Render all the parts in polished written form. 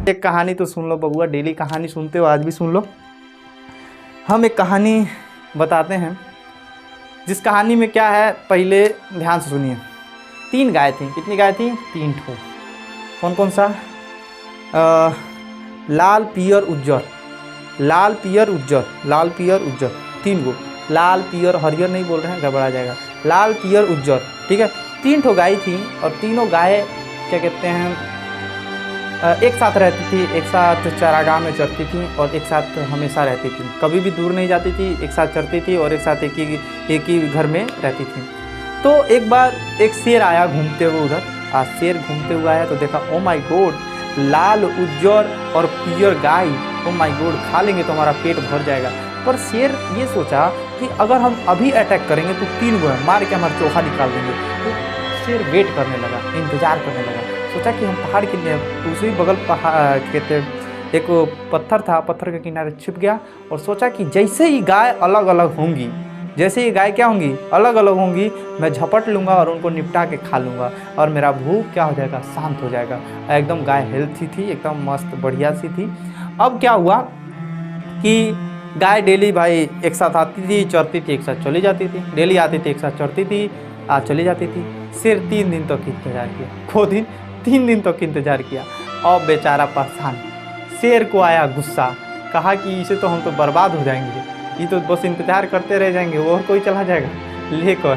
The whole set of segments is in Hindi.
एक कहानी तो सुन लो बबुआ, डेली कहानी सुनते हो, आज भी सुन लो। हम एक कहानी बताते हैं, जिस कहानी में क्या है पहले ध्यान से सुनिए। 3 गाय थी। कितनी गाय थी? 3 ठो। कौन कौन सा? लाल पियर उज्जर, लाल पियर उज्जर, लाल पियर उज्जर, 3 गो। लाल पियर हरियर नहीं बोल रहे हैं, गड़बड़ा जाएगा। लाल पियर उज्जर, ठीक है। 3 ठो गाय थी और तीनों गाय क्या कहते हैं एक साथ रहती थी, एक साथ चारागाह में चरती थी और एक साथ हमेशा रहती थी। कभी भी दूर नहीं जाती थी, एक साथ चरती थी और एक साथ एक ही घर में रहती थी। तो एक बार एक शेर आया घूमते हुए उधर। आज शेर घूमते हुए आया तो देखा, ओ माय गॉड, लाल उज्जर और पियर गाय, ओ माय गॉड, खा लेंगे तो हमारा पेट भर जाएगा। पर शेर ये सोचा कि अगर हम अभी अटैक करेंगे तो 3 गो है, मार के हमारा चोखा निकाल देंगे। तो शेर वेट करने लगा, इंतजार करने लगा। सोचा कि हम पहाड़ के दूसरी बगल पहाड़ कहते एक पत्थर था, पत्थर के किनारे छिप गया और सोचा कि जैसे ही गाय अलग अलग होंगी, जैसे ही गाय क्या होंगी, अलग अलग होंगी, मैं झपट लूँगा और उनको निपटा के खा लूँगा और मेरा भूख क्या हो जाएगा, शांत हो जाएगा। एकदम गाय हेल्थी थी, एकदम मस्त बढ़िया सी थी। अब क्या हुआ कि गाय डेली भाई एक साथ आती थी, चरती थी, एक साथ चली जाती थी, डेली आती थी, एक साथ चरती थी, चली जाती थी। शेर 3 दिन तक इंतजार किया, खो दिन 3 दिन तक इंतजार किया। और बेचारा परेशान। शेर को आया गुस्सा, कहा कि इसे तो हम तो बर्बाद हो जाएंगे, ये तो बस इंतजार करते रह जाएंगे, और कोई चला जाएगा लेकर।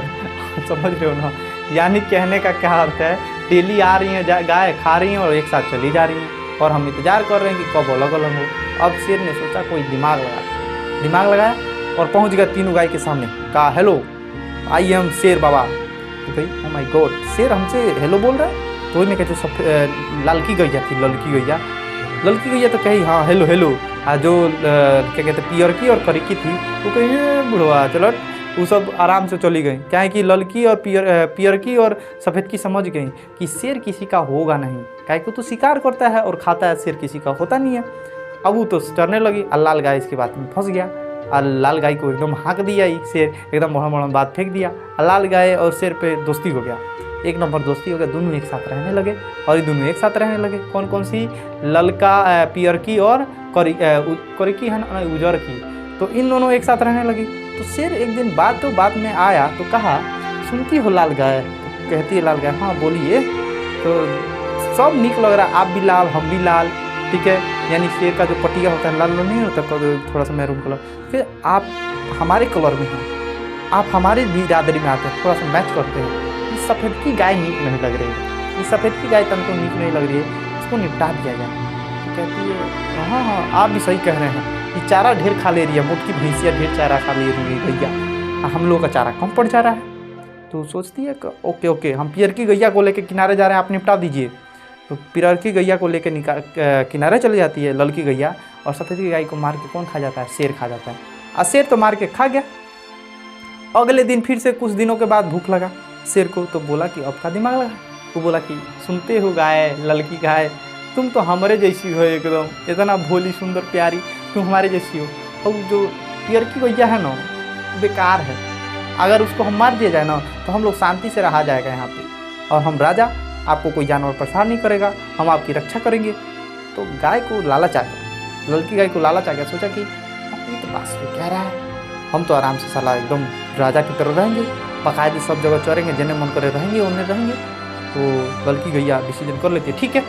समझ रहे हो ना? यानी कहने का क्या अर्थ है, डेली आ रही हैं गाय, खा रही हैं और एक साथ चली जा रही हैं और हम इंतजार कर रहे हैं कि कब अलग अलग हो। अब शेर ने सोचा कोई दिमाग लगाया और पहुंच गया तीनों गाय के सामने। कहा, हेलो, आई एम शेर बाबा। तो भाई, ओ माय गॉड, शेर हमसे हेलो बोल रहा है। तो मैं कहते सब लड़की गैया थी, लड़की गैया तो कही, हाँ हेलो हेलो। जो क्या कहते पियर की और करिकी थी, वो कही बुढ़वा चलो, वो सब आराम से चली गई। क्या है कि लड़की और पियर की और सफ़ेद की समझ गई कि शेर किसी का होगा नहीं, क्या है कि तो शिकार करता है और खाता है, शेर किसी का होता नहीं है। अब वो तो डरने लगी। लाल गाय इसकी बात में फंस गया और लाल गाय को एकदम हाँक दिया, शेर एकदम बड़ा बात फेंक दिया। लाल गाय और शेर पे दोस्ती हो गया, 1 नंबर दोस्ती हो गया। दोनों एक साथ रहने लगे और ये दोनों एक साथ रहने लगे। कौन कौन सी? ललका पियर की और करिकी है ना, उजर की। तो इन दोनों एक साथ रहने लगी। तो शेर एक दिन बाद में आया तो कहा, सुनती हो लाल गाय? तो कहती है लाल गाय, हाँ बोलिए। तो सब निक लग रहा, आप भी लाल, हम भी लाल, ठीक है। यानी शेर का जो पटिया होता है लाल नहीं होता, थोड़ा सा मैरून कलर, फिर आप हमारे कलर में हैं, आप हमारे बिरादरी में आते हैं, थोड़ा सा मैच करते हैं। इस सफ़ेद की गाय नीक नहीं लग रही है, इस सफ़ेद की गाय तनको नीक नहीं लग रही है, इसको निपटा दिया जाए। तो कहती है, हाँ आप भी सही कह रहे हैं, ये चारा ढेर खा ले रही है, मोटी भैंसिया ढेर चारा खा ले रही है गैया, हम लोग का चारा कम पड़ जा रहा है। तो सोचती है ओके, हम पियर की गैया को लेकर किनारे जा रहे हैं, आप निपटा दीजिए। तो पियर की गैया को लेकर किनारे चली जाती है लड़की गैया, और सफ़ेद की गाय को मार के कौन खा जाता है? शेर खा जाता है। और शेर तो मार के खा गया। अगले दिन फिर से कुछ दिनों के बाद भूख लगा शेर को, तो बोला कि अब का दिमाग लगा। वो बोला कि सुनते हो गाय, लड़की गाय, तुम तो हमारे जैसी हो, एकदम इतना भोली सुंदर प्यारी, तुम हमारे जैसी हो। और जो पियर की गैया है ना, बेकार है, अगर उसको हम मार दिया जाए ना तो हम लोग शांति से रहा जाएगा यहाँ पे, और हम राजा, आपको कोई जानवर परेशान नहीं करेगा, हम आपकी रक्षा करेंगे। तो गाय को लालच आ गया, लड़की गाय को लालच आ गया। सोचा कि ये तो पास में कह रहा है, हम तो आराम से साला एकदम राजा की तरह रहेंगे, बाकायदे सब जगह चरेंगे, जिन्हें मन करे रहेंगे उन्हें रहेंगे। तो लड़की गैया डिसीजन कर लेती है, ठीक है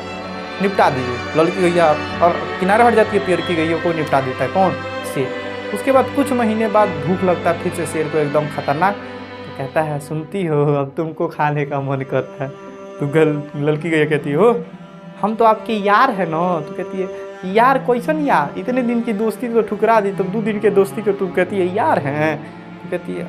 निपटा दीजिए। लड़की गैया और किनारे हट जाती है, पियर की गैया को निपटा देता है कौन? शेर। उसके बाद कुछ महीने बाद भूख लगता है फिर से शेर को, एकदम खतरनाक। तो कहता है, सुनती हो, अब तुमको खाने का मन करता है। तो लड़की गैया कहती हो, हम तो आपके यार है ना। तो कहती है, यार कैसन यार, इतने दिन की दोस्ती को ठुकरा दी, तो 2 दिन की दोस्ती को तुम कहती है यार हैं। तो कहती है,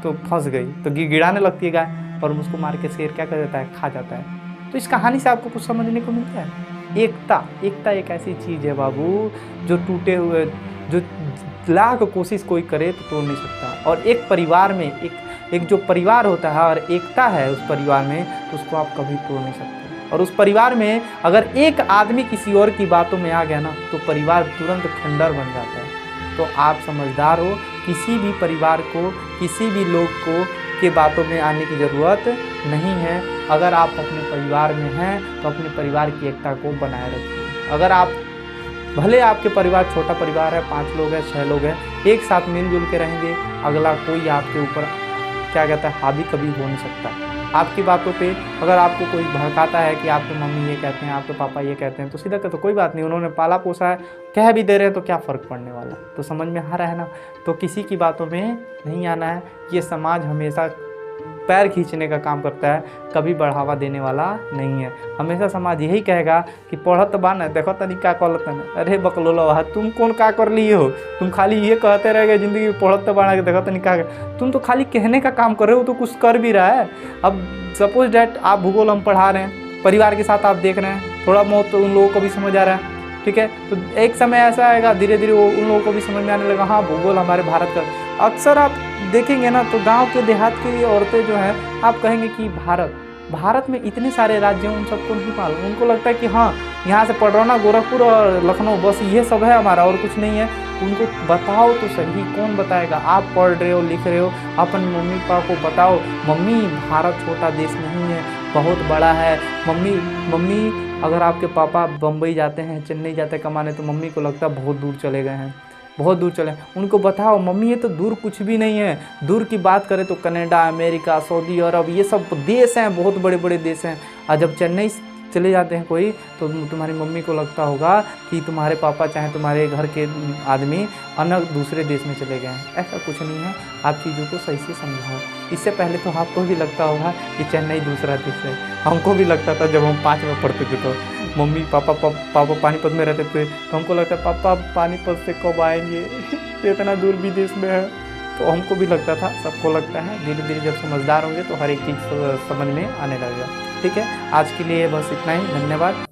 तो फंस गई। तो गिड़ाने लगती है गाय और उसको मार के शेर क्या कर देता है? खा जाता है। तो इस कहानी से आपको कुछ समझने को मिलता है, एकता एक ऐसी चीज़ है बाबू, जो टूटे हुए, जो लाख कोशिश कोई करे तो तोड़ नहीं सकता। और एक परिवार में एक जो परिवार होता है और एकता है उस परिवार में, तो उसको आप कभी तोड़ नहीं सकते। और उस परिवार में अगर एक आदमी किसी और की बातों में आ गया ना, तो परिवार तुरंत खंडर बन जाता है। तो आप समझदार हो, किसी भी परिवार को, किसी भी लोग को के बातों में आने की ज़रूरत नहीं है। अगर आप अपने परिवार में हैं तो अपने परिवार की एकता को बनाए रखिए। अगर आप भले आपके परिवार छोटा परिवार है, 5 लोग हैं, 6 लोग हैं, एक साथ मिलजुल के रहेंगे, अगला कोई आपके ऊपर क्या कहता है हावी कभी हो नहीं सकता। आपकी बातों पे अगर आपको कोई भड़काता है कि आपके मम्मी ये कहते हैं, आपके पापा ये कहते हैं, तो सीधा कहते तो कोई बात नहीं, उन्होंने पाला पोसा है, कह भी दे रहे हैं तो क्या फ़र्क पड़ने वाला है। तो समझ में आ रहा है ना। तो किसी की बातों में नहीं आना है। ये समाज हमेशा पैर खींचने का काम करता है, कभी बढ़ावा देने वाला नहीं है। हमेशा समाज यही कहेगा कि पढ़त बा न, देखो तनी का कहत न, अरे बकलोला तुम कौन का कर लिए हो, तुम खाली ये कहते रह गए ज़िंदगी में, पढ़त बना के देखो तनी का, तुम तो खाली कहने का काम कर रहे हो, तो कुछ कर भी रहा है। अब सपोज डैट आप भूगोल हम पढ़ा रहे हैं, परिवार के साथ आप देख रहे हैं, थोड़ा बहुत तो उन लोगों को भी समझ आ रहा है, ठीक है। तो एक समय ऐसा आएगा धीरे धीरे वो उन लोगों को भी समझ में आने लगा, हाँ भूगोल हमारे भारत का। अक्सर आप देखेंगे ना तो गांव के देहात की औरतें जो हैं, आप कहेंगे कि भारत में इतने सारे राज्य हैं, उन सबको नहीं मालूम। उनको लगता है कि हाँ यहाँ से पडरौना, गोरखपुर और लखनऊ बस ये सब है हमारा, और कुछ नहीं है। उनको बताओ तो सही, कौन बताएगा। आप पढ़ रहे हो, लिख रहे हो, अपने मम्मी पापा को बताओ, मम्मी भारत छोटा देश नहीं है, बहुत बड़ा है। मम्मी अगर आपके पापा बम्बई जाते हैं, चेन्नई जाते हैं कमाने, तो मम्मी को लगता है बहुत दूर चले गए हैं, बहुत दूर चले। उनको बताओ मम्मी ये तो दूर कुछ भी नहीं है। दूर की बात करें तो कनाडा, अमेरिका, सऊदी अरब, ये सब देश हैं, बहुत बड़े बड़े देश हैं। और जब चेन्नई चले जाते हैं कोई, तो तुम्हारी मम्मी को लगता होगा कि तुम्हारे पापा चाहे तुम्हारे घर के आदमी अन्य दूसरे देश में चले गए हैं। ऐसा कुछ नहीं है। आप चीज़ों को सही से समझाओ। इससे पहले तो आपको भी लगता होगा कि चेन्नई दूसरा देश है। हमको भी लगता था जब हम 5 में पढ़ते थे, तो मम्मी पापा पानीपत में रहते थे, तो हमको लगता पापा पानीपत से कब आएंगे, इतना दूर विदेश में है। तो हमको भी लगता था, सबको लगता है। धीरे धीरे जब समझदार होंगे तो हर एक चीज़ समझ में आने लगेगा। ठीक है, आज के लिए बस इतना ही। धन्यवाद।